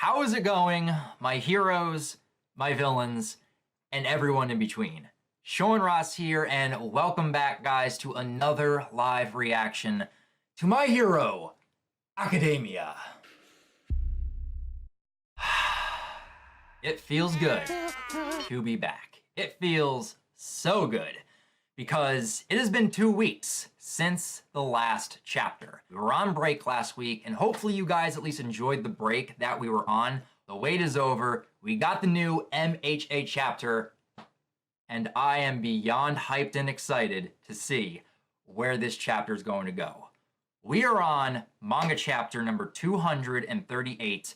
How is it going, my heroes, my villains, and everyone in between? Sean Ross here, and welcome back, guys, to another live reaction to My Hero Academia. It feels good to be back. It feels so good because it has been 2 weeks since the last chapter. We were on break last week, and hopefully you guys at least enjoyed the break that we were on. The wait is over. We got the new MHA chapter, and I am beyond hyped and excited to see where this chapter is going to go. We are on manga chapter number 238,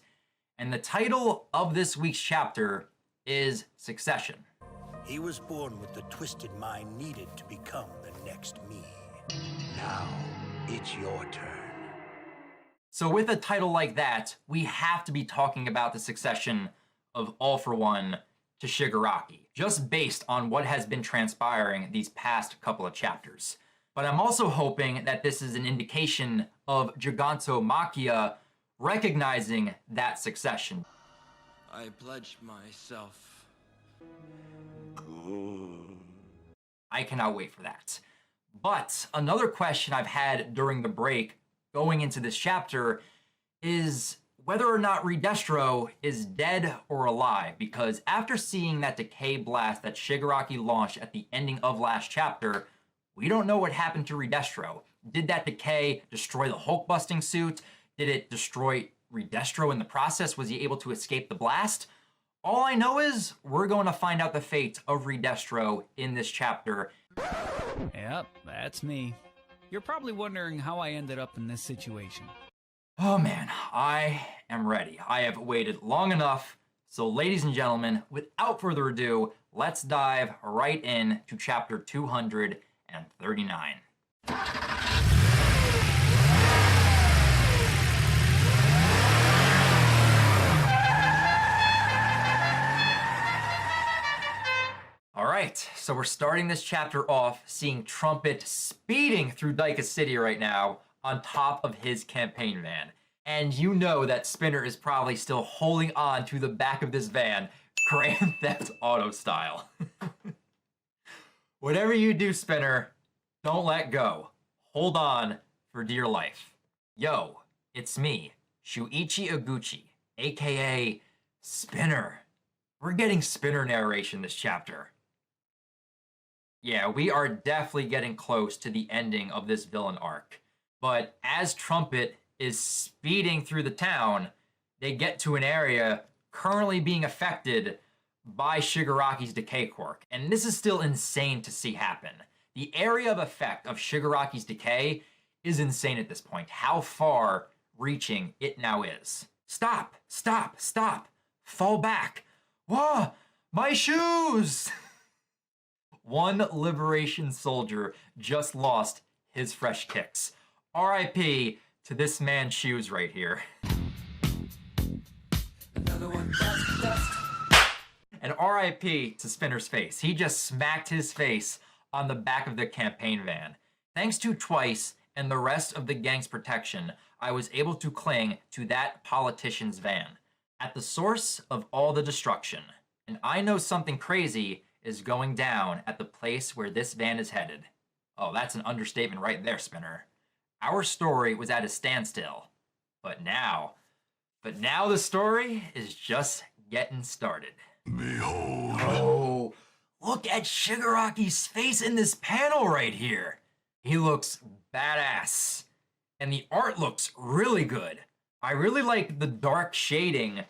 and the title of this week's chapter is Succession. He was born with the twisted mind needed to become the next me. Now, it's your turn. So with a title like that, we have to be talking about the succession of All For One to Shigaraki, just based on what has been transpiring these past couple of chapters. But I'm also hoping that this is an indication of Gigantomachia recognizing that succession. I pledge myself. I cannot wait for that. But another question I've had during the break going into this chapter is whether or not Re-Destro is dead or alive, because after seeing that decay blast that Shigaraki launched at the ending of last chapter, we don't know what happened to Re-Destro. Did that decay destroy the Hulk-busting suit? Did it destroy Re-Destro in the process? Was he able to escape the blast? All I know is we're going to find out the fate of Re-Destro in this chapter. Yep, that's me. You're probably wondering how I ended up in this situation. Oh man, I am ready. I have waited long enough. So ladies and gentlemen, without further ado, let's dive right in to chapter 239. Alright, so we're starting this chapter off seeing Trumpet speeding through Daika City right now on top of his campaign van. And you know that Spinner is probably still holding on to the back of this van, Grand Theft Auto style. Whatever you do, Spinner, don't let go. Hold on for dear life. Yo, it's me, Shuichi Iguchi, aka Spinner. We're getting Spinner narration this chapter. Yeah, we are definitely getting close to the ending of this villain arc. But as Trumpet is speeding through the town, they get to an area currently being affected by Shigaraki's decay quirk. And this is still insane to see happen. The area of effect of Shigaraki's decay is insane at this point. How far reaching it now is. Stop, stop, stop. Fall back. Whoa, my shoes! One liberation soldier just lost his fresh kicks. R.I.P. to this man's shoes right here. And R.I.P. to Spinner's face. He just smacked his face on the back of the campaign van. Thanks to Twice and the rest of the gang's protection, I was able to cling to that politician's van, at the source of all the destruction. And I know something crazy is going down at the place where this van is headed. Oh, that's an understatement right there, Spinner. Our story was at a standstill, but now the story is just getting started. Behold. Oh, look at Shigaraki's face in this panel right here. He looks badass, and the art looks really good. I really like the dark shading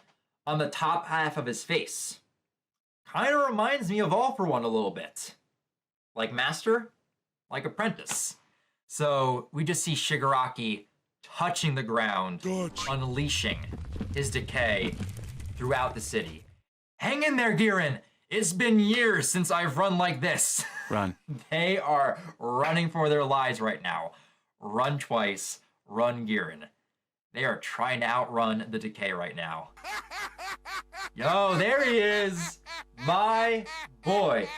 on the top half of his face. Kind of reminds me of All For One a little bit. Like Master, like Apprentice. So we just see Shigaraki touching the ground, unleashing his decay throughout the city. Hang in there, Giran. It's been years since I've run like this. Run. They are running for their lives right now. Run Twice, run Giran. They are trying to outrun the decay right now. Yo, there he is. My boy.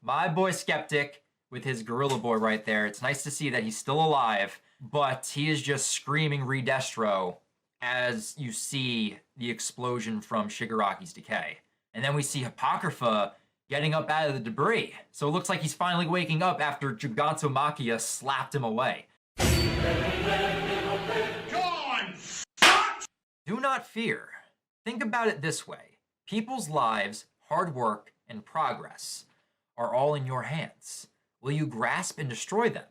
My boy Skeptic with his gorilla boy right there. It's nice to see that he's still alive, but he is just screaming Re-Destro as you see the explosion from Shigaraki's decay. And then we see Apocrypha getting up out of the debris. So it looks like he's finally waking up after Gigantomachia slapped him away. Do not fear. Think about it this way. People's lives, hard work, and progress are all in your hands. Will you grasp and destroy them,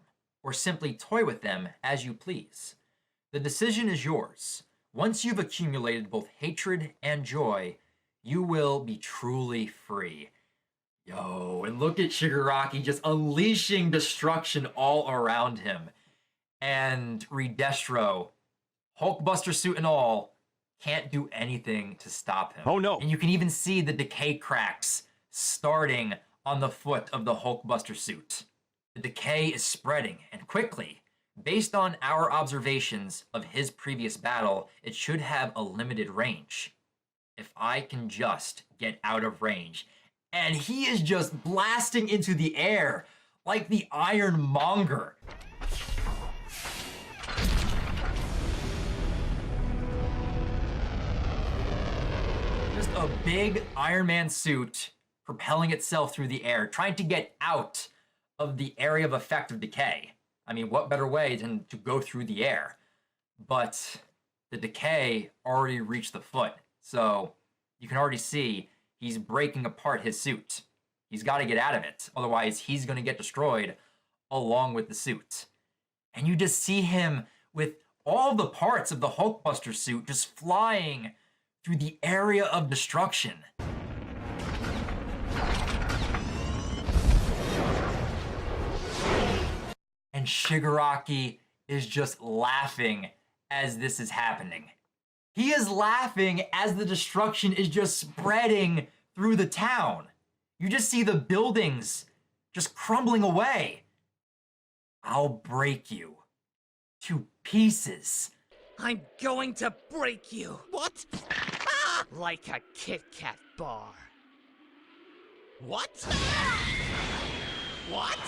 or simply toy with them as you please? The decision is yours. Once you've accumulated both hatred and joy, you will be truly free. Yo, and look at Shigaraki just unleashing destruction all around him. And Re-Destro, Hulkbuster suit and all, can't do anything to stop him. Oh no! And you can even see the decay cracks starting on the foot of the Hulkbuster suit. The decay is spreading, and quickly. Based on our observations of his previous battle, it should have a limited range. If I can just get out of range. And he is just blasting into the air like the Ironmonger. Just a big Iron Man suit propelling itself through the air, trying to get out of the area of effect of decay. I mean, what better way than to go through the air? But the decay already reached the foot, so you can already see he's breaking apart his suit. He's got to get out of it, otherwise he's going to get destroyed along with the suit. And you just see him with all the parts of the Hulkbuster suit just flying through the area of destruction. And Shigaraki is just laughing as this is happening. He is laughing as the destruction is just spreading through the town. You just see the buildings just crumbling away. I'll break you to pieces. I'm going to break you. What? Ah! Like a Kit Kat bar. What? What?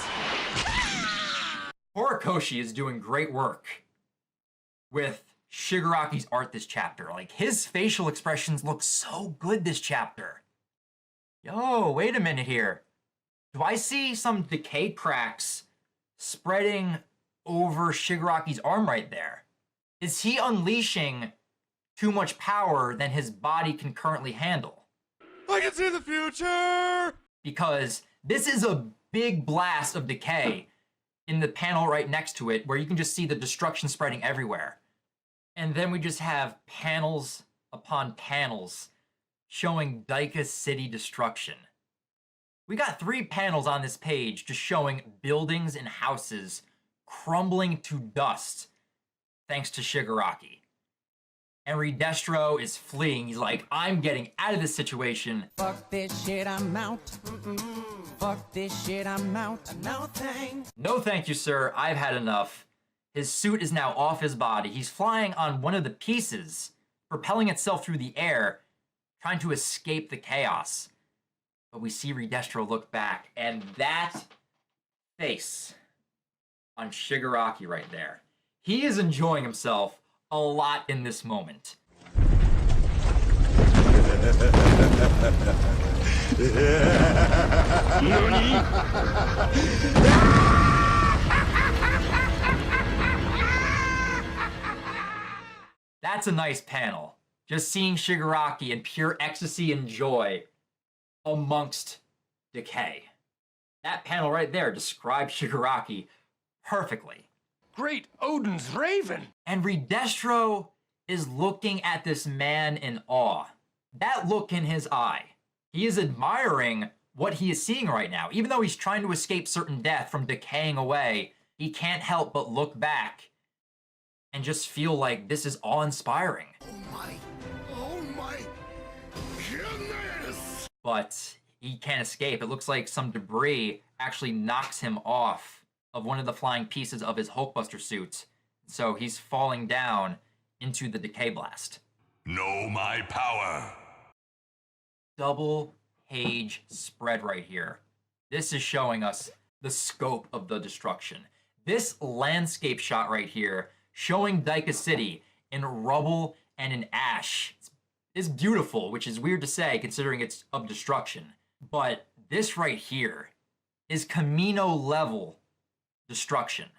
Horikoshi is doing great work with Shigaraki's art this chapter. Like, his facial expressions look so good this chapter. Yo, wait a minute here. Do I see some decay cracks spreading over Shigaraki's arm right there? Is he unleashing too much power than his body can currently handle? I can see the future! Because this is a big blast of decay in the panel right next to it, where you can just see the destruction spreading everywhere. And then we just have panels upon panels showing Daika City destruction. We got 3 panels on this page just showing buildings and houses crumbling to dust thanks to Shigaraki. And Re-Destro is fleeing. He's like, I'm getting out of this situation. Fuck this shit, I'm out. Fuck this shit, I'm out. No thanks. No thank you, sir. I've had enough. His suit is now off his body. He's flying on one of the pieces, propelling itself through the air, trying to escape the chaos. But we see Re-Destro look back, and that face on Shigaraki right there. He is enjoying himself a lot in this moment. That's a nice panel. Just seeing Shigaraki in pure ecstasy and joy amongst decay. That panel right there describes Shigaraki perfectly. Great Odin's Raven! And Re-Destro is looking at this man in awe. That look in his eye. He is admiring what he is seeing right now. Even though he's trying to escape certain death from decaying away, he can't help but look back and just feel like this is awe-inspiring. Oh my goodness! But he can't escape. It looks like some debris actually knocks him off of one of the flying pieces of his Hulkbuster suit. So he's falling down into the decay blast. Know my power. Double page spread right here. This is showing us the scope of the destruction. This landscape shot right here showing Daika City in rubble and in ash. It's beautiful, which is weird to say considering it's of destruction. But this right here is Camino level destruction.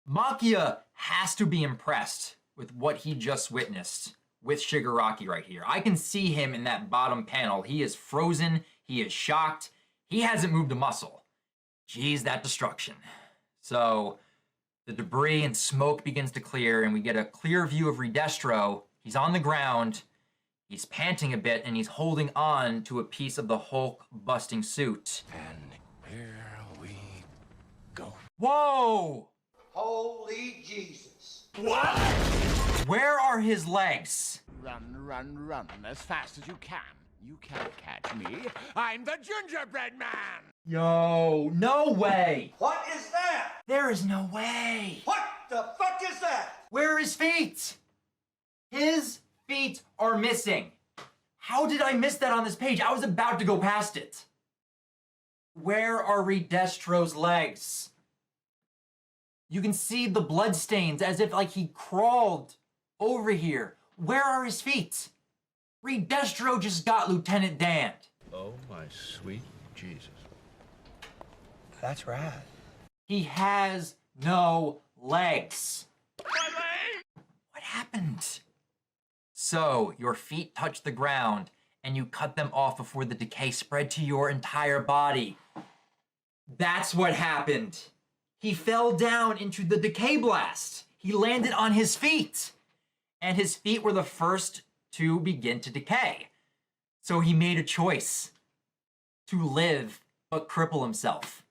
Machia has to be impressed with what he just witnessed with Shigaraki right here. I can see him in that bottom panel. He is frozen. He is shocked. He hasn't moved a muscle. Geez, that destruction. So the debris and smoke begins to clear, and we get a clear view of Re-Destro. He's on the ground. He's panting a bit, and he's holding on to a piece of the Hulk-busting suit. And here we go. Whoa! Holy Jesus. What? Where are his legs? Run, run, run as fast as you can. You can't catch me. I'm the gingerbread man. Yo, no way! What is that? There is no way! What the fuck is that? Where are his feet? His feet are missing. How did I miss that on this page? I was about to go past it. Where are Re-Destro's legs? You can see the blood stains as if like he crawled over here. Where are his feet? Re-Destro just got Lieutenant Dan. Oh my sweet Jesus. That's right. He has no legs. What happened? So, your feet touch the ground, and you cut them off before the decay spread to your entire body. That's what happened. He fell down into the decay blast. He landed on his feet. And his feet were the first to begin to decay. So he made a choice to live but cripple himself.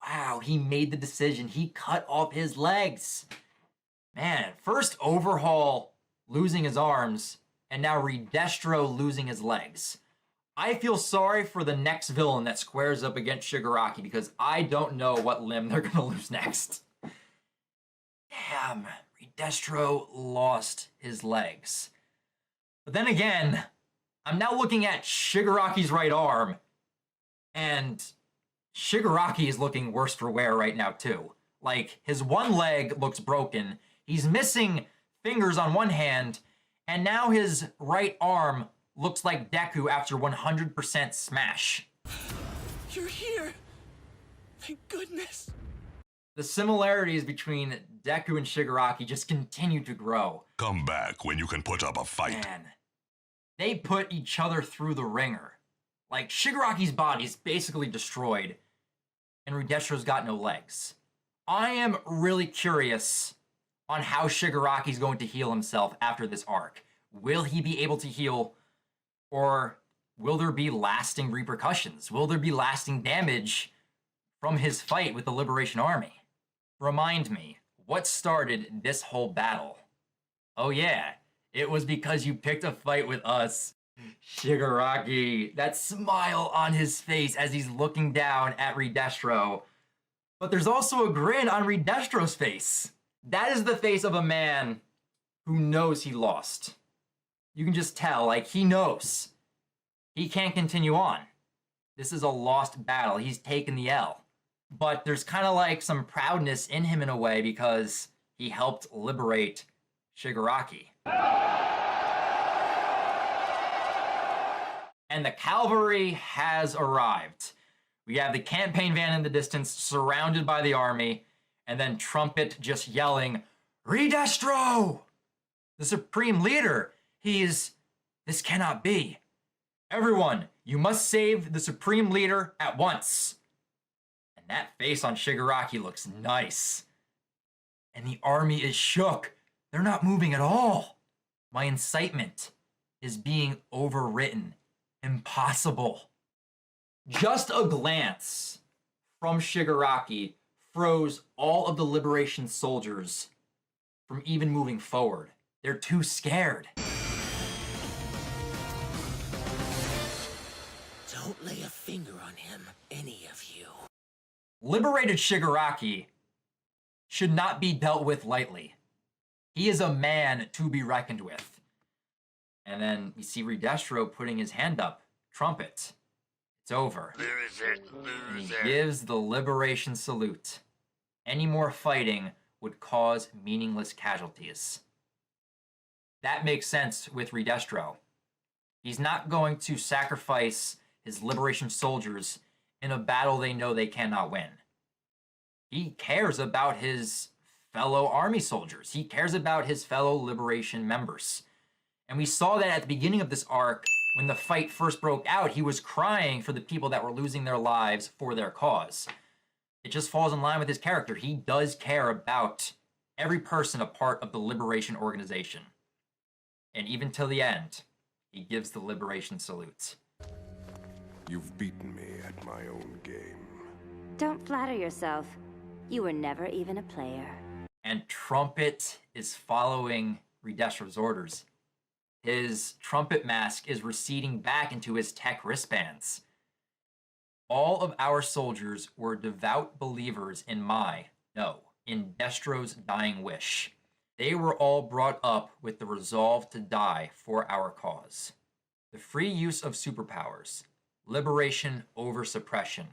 Wow, he made the decision. He cut off his legs. Man, first Overhaul losing his arms, and now Re-Destro losing his legs. I feel sorry for the next villain that squares up against Shigaraki because I don't know what limb they're gonna lose next. Damn, Re-Destro lost his legs. But then again, I'm now looking at Shigaraki's right arm, and Shigaraki is looking worse for wear right now too. Like, his one leg looks broken, he's missing fingers on one hand, and now his right arm looks like Deku after 100% smash. You're here! Thank goodness! The similarities between Deku and Shigaraki just continue to grow. Come back when you can put up a fight. Man, they put each other through the ringer. Like, Shigaraki's body's basically destroyed, and Re-Destro's got no legs. I am really curious on how Shigaraki's going to heal himself after this arc. Will he be able to heal, or will there be lasting repercussions? Will there be lasting damage from his fight with the Liberation Army? Remind me, what started this whole battle? Oh yeah, it was because you picked a fight with us. Shigaraki, that smile on his face as he's looking down at Re-Destro. But there's also a grin on Re-Destro's face. That is the face of a man who knows he lost. You can just tell, like, he knows. He can't continue on. This is a lost battle. He's taken the L. But there's kind of like some proudness in him in a way because he helped liberate Shigaraki. And the cavalry has arrived. We have the campaign van in the distance, surrounded by the army, and then Trumpet just yelling, Re-Destro! The supreme leader! This cannot be. Everyone, you must save the supreme leader at once. And that face on Shigaraki looks nice. And the army is shook. They're not moving at all. My incitement is being overwritten. Impossible. Just a glance from Shigaraki froze all of the Liberation soldiers from even moving forward. They're too scared. Don't lay a finger on him, any of you. Liberated Shigaraki should not be dealt with lightly. He is a man to be reckoned with. And then we see Re-Destro putting his hand up. Trumpet. It's It's over. And he gives the liberation salute. Any more fighting would cause meaningless casualties. That makes sense with Re-Destro. He's not going to sacrifice his liberation soldiers in a battle they know they cannot win. He cares about his fellow army soldiers. He cares about his fellow liberation members. And we saw that at the beginning of this arc, when the fight first broke out, he was crying for the people that were losing their lives for their cause. It just falls in line with his character. He does care about every person a part of the liberation organization. And even till the end, he gives the liberation salute. You've beaten me at my own game. Don't flatter yourself. You were never even a player. And Trumpet is following Re-Destro's orders. His trumpet mask is receding back into his tech wristbands. All of our soldiers were devout believers in in Destro's dying wish. They were all brought up with the resolve to die for our cause. The free use of superpowers, liberation over suppression.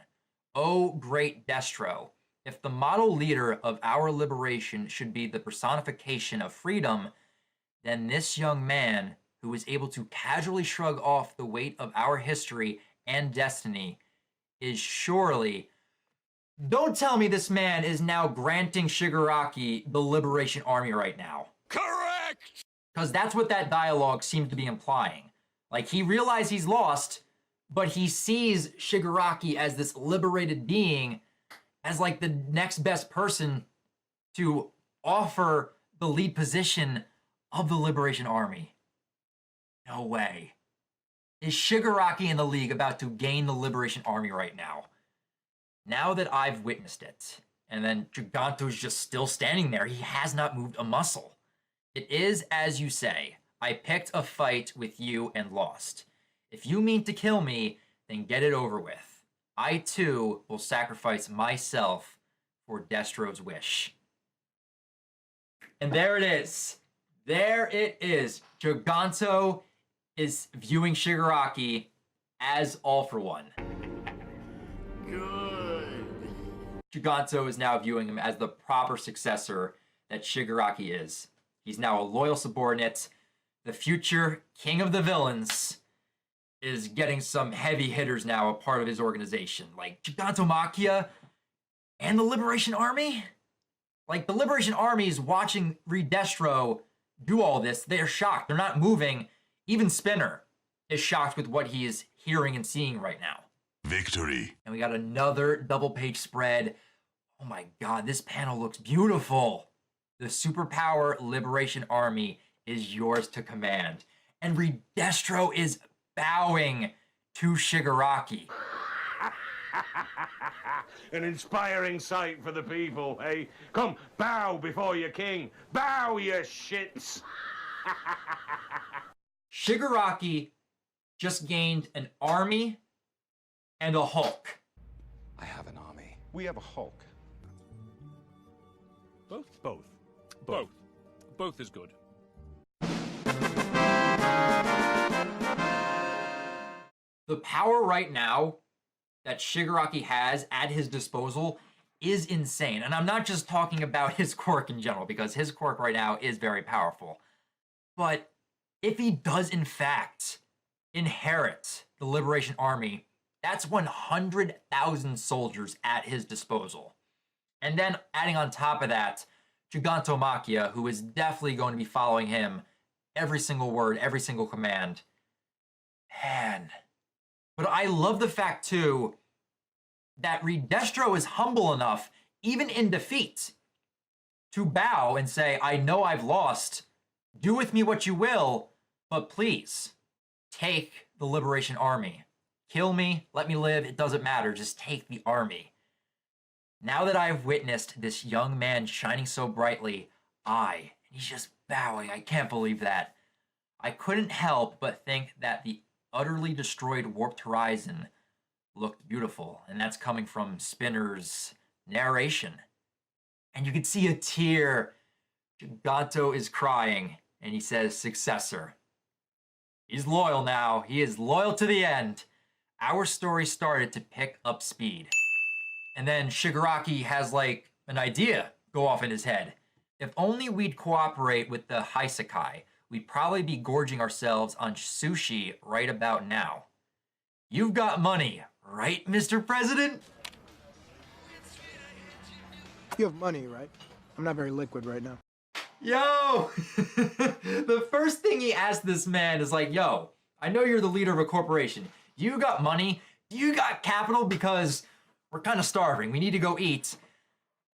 Oh, great Destro, if the model leader of our liberation should be the personification of freedom, then this young man, who is able to casually shrug off the weight of our history and destiny, is surely... Don't tell me this man is now granting Shigaraki the Liberation Army right now. Correct! Because that's what that dialogue seemed to be implying. Like, he realized he's lost, but he sees Shigaraki as this liberated being, as like the next best person to offer the lead position of the Liberation Army. No way. Is Shigaraki in the League about to gain the Liberation Army right now? Now that I've witnessed it, and then Giganto's just still standing there, he has not moved a muscle. It is as you say. I picked a fight with you and lost. If you mean to kill me, then get it over with. I too will sacrifice myself for Destro's wish. And there it is. There it is. Giganto is viewing Shigaraki as all for one. Good. Giganto is now viewing him as the proper successor that Shigaraki is. He's now a loyal subordinate. The future king of the villains is getting some heavy hitters now a part of his organization. Like Gigantomachia and the Liberation Army? Like, the Liberation Army is watching Re-Destro do all this. They're shocked. They're not moving. Even Spinner is shocked with what he is hearing and seeing right now. Victory. And we got another double-page spread. Oh my god, this panel looks beautiful. The Superpower Liberation Army is yours to command. And Re-Destro is bowing to Shigaraki. An inspiring sight for the people, eh? Come, bow before your king. Bow, you shits. Shigaraki just gained an army and a Hulk. I have an army. We have a Hulk. Both is good. The power right now that Shigaraki has at his disposal is insane. And I'm not just talking about his quirk in general, because his quirk right now is very powerful. But if he does, in fact, inherit the Liberation Army, that's 100,000 soldiers at his disposal. And then adding on top of that, Gigantomachia, who is definitely going to be following him every single word, every single command. Man. But I love the fact, too, that Re-Destro is humble enough, even in defeat, to bow and say, I know I've lost. Do with me what you will, but please, take the Liberation Army. Kill me, let me live, it doesn't matter, just take the army. Now that I've witnessed this young man shining so brightly, he's just bowing, I can't believe that. I couldn't help but think that the utterly destroyed Warped Horizon looked beautiful, and that's coming from Spinner's narration. And you can see a tear. Giganto is crying, and he says, successor. He's loyal now. He is loyal to the end. our story started to pick up speed. And then Shigaraki has like an idea go off in his head. If only we'd cooperate with the Hisekai, we'd probably be gorging ourselves on sushi right about now. You've got money, right, Mr. President? You have money, right? I'm not very liquid right now. Yo! The first thing he asked this man is like, yo, I know you're the leader of a corporation. You got money? You got capital? Because we're kind of starving. We need to go eat.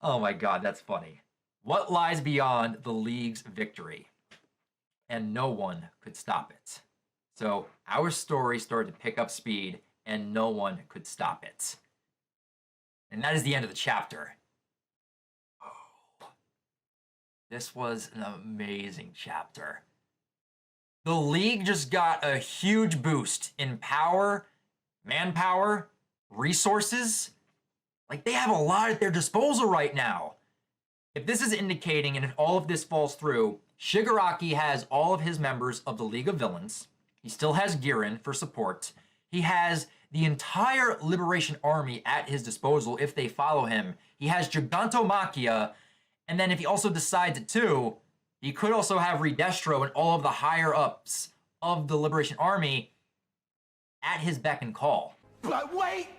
Oh my God, that's funny. What lies beyond the League's victory? And no one could stop it. So our story started to pick up speed and no one could stop it. And that is the end of the chapter. Oh, this was an amazing chapter. The League just got a huge boost in power, manpower, resources. Like, they have a lot at their disposal right now. If this is indicating, and if all of this falls through, Shigaraki has all of his members of the League of Villains. He still has Girin for support. He has the entire Liberation Army at his disposal if they follow him. He has Gigantomachia, and then if he also decides it too, he could also have Re-Destro and all of the higher-ups of the Liberation Army at his beck and call. But wait!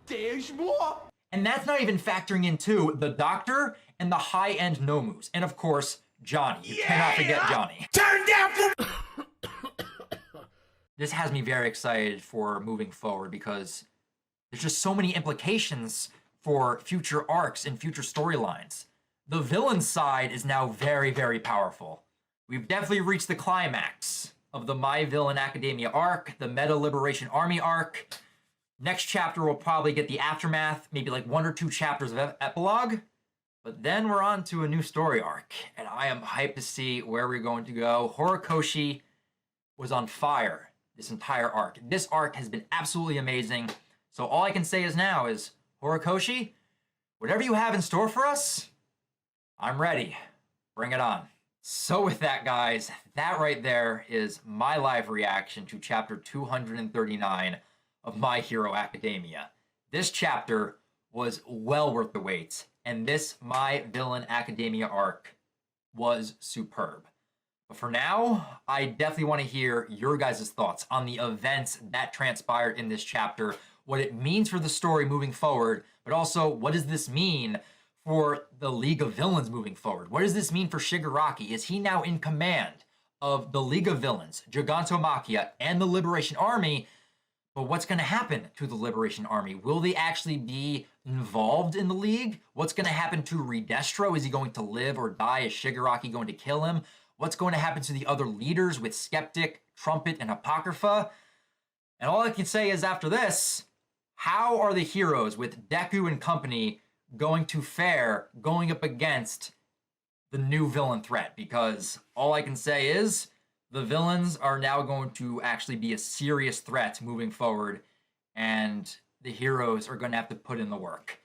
There's more! And that's not even factoring into the Doctor and the high-end Nomus. And of course, Johnny. You cannot forget Johnny. Turn down for... This has me very excited for moving forward because there's just so many implications for future arcs and future storylines. The villain side is now very, very powerful. We've definitely reached the climax of the My Villain Academia arc, the Meta Liberation Army arc. Next chapter will probably get the aftermath, maybe like 1 or 2 chapters of epilogue. But then we're on to a new story arc, and I am hyped to see where we're going to go. Horikoshi was on fire this entire arc. This arc has been absolutely amazing. So all I can say is now is, Horikoshi, whatever you have in store for us, I'm ready. Bring it on. So with that, guys, that right there is my live reaction to chapter 239 of My Hero Academia. This chapter was well worth the wait, and this My Villain Academia arc was superb. But for now, I definitely want to hear your guys' thoughts on the events that transpired in this chapter, what it means for the story moving forward, but also what does this mean for the League of Villains moving forward? What does this mean for Shigaraki? Is he now in command of the League of Villains, Gigantomachia, and the Liberation Army? But what's going to happen to the Liberation Army? Will they actually be involved in the League? What's going to happen to Re-Destro? Is he going to live or die? Is Shigaraki going to kill him? What's going to happen to the other leaders with Skeptic, Trumpet, and Apocrypha? And all I can say is after this, how are the heroes with Deku and company going to fare going up against the new villain threat? Because all I can say is the villains are now going to actually be a serious threat moving forward, and the heroes are going to have to put in the work.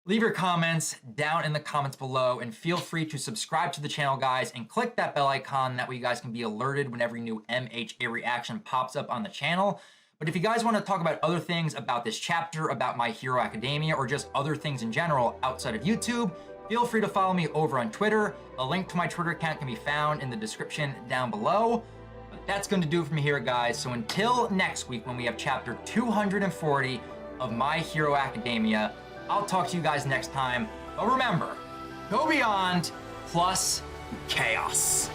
Leave your comments down in the comments below, and feel free to subscribe to the channel, guys, and click that bell icon. That way you guys can be alerted whenever a new MHA reaction pops up on the channel. But if you guys want to talk about other things about this chapter, about My Hero Academia, or just other things in general outside of YouTube, feel free to follow me over on Twitter. A link to my Twitter account can be found in the description down below. But that's going to do it from here, guys. So until next week when we have chapter 240 of My Hero Academia, I'll talk to you guys next time. But remember, go beyond plus chaos.